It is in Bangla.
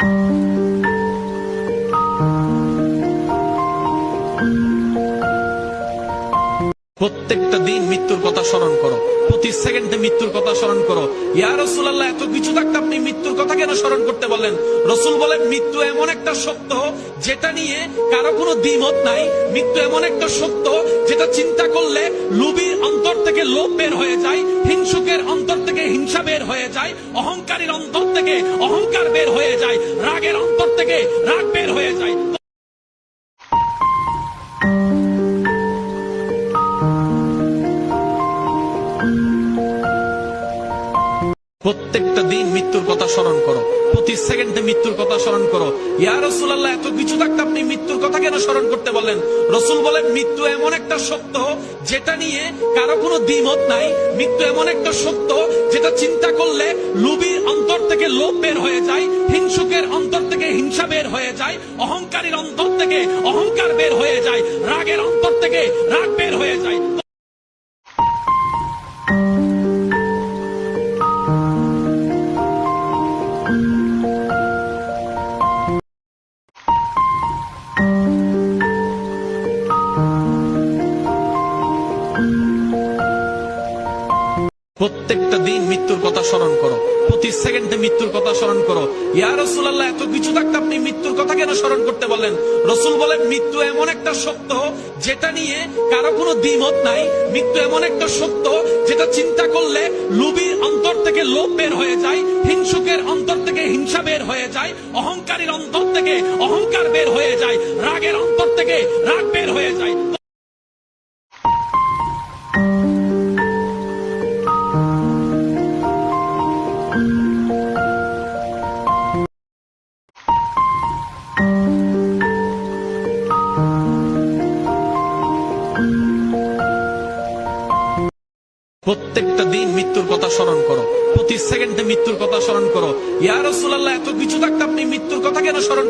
প্রত্যেকটা দিন মৃত্যুর কথা স্মরণ করো, প্রতি সেকেন্ডে মৃত্যুর কথা স্মরণ করো। ইয়া রাসূলুল্লাহ, এত কিছু থাকতে আপনি মৃত্যুর কথা কেন স্মরণ করতে বললেন? রাসূল বলেন, মৃত্যু এমন একটা সত্য যেটা নিয়ে কারো কোনো দ্বিমত নাই। মৃত্যু এমন একটা সত্য যেটা চিন্তা করলে লোভীর অন্তর থেকে লোভ বের হয়ে যায়, হিংসুকের অন্তর থেকে হিংসা বের হয়ে যায়, অহংকারীর অন্তর থেকে অহংকার বের হয়ে যায়, রাগের অন্তর থেকে রাগ বের হয়ে যায়। প্রত্যেকটা দিন মৃত্যুর কথা স্মরণ করো, প্রতি সেকেন্ডে মৃত্যুর কথা স্মরণ করো। ইয়া রাসূলুল্লাহ, এত কিছু থাকতে আপনি মৃত্যুর কথা কেন স্মরণ করতে বললেন? রাসূল বলেন, মৃত্যু এমন একটা সত্য যেটা নিয়ে কারো কোনো দ্বিমত নাই। মৃত্যু এমন একটা সত্য যেটা চিন্তা করলে লোভীর অন্তর থেকে লোভ বের হয়ে যায়, হিংসুকের অন্তর থেকে হিংসা বের হয়ে যায়, অহংকারীর অন্তর থেকে অহংকার বের হয়ে যায়, রাগের অন্তর থেকে রাগ বের হয়ে যায়। প্রত্যেকটা দিন মৃত্যুর কথা স্মরণ করো, প্রতি সেকেন্ডে মৃত্যুর কথা স্মরণ করো। ইয়া রাসূলুল্লাহ, এত কিছু থাকতে আপনি মৃত্যুর কথা কেন স্মরণ করতে বললেন? রাসূল বলেন, মৃত্যু এমন একটা সত্য যেটা নিয়ে কারো কোনো দ্বিমত নাই। মৃত্যু এমন একটা সত্য যেটা চিন্তা করলে লোভীর অন্তর থেকে লোভ বের হয়ে যায়, হিংসুকের অন্তর থেকে হিংসা বের হয়ে যায়, অহংকারীর অন্তর থেকে অহংকার বের হয়ে যায়, রাগের অন্তর থেকে রাগ বের হয়ে যায়। প্রত্যেকটা দিন মৃত্যুর কথা স্মরণ করো, প্রতি সেকেন্ডে মৃত্যুর কথা স্মরণ করো। ইয়া রাসূলুল্লাহ, এত কিছু থাকতে আপনি মৃত্যুর কথা কেন স্মরণ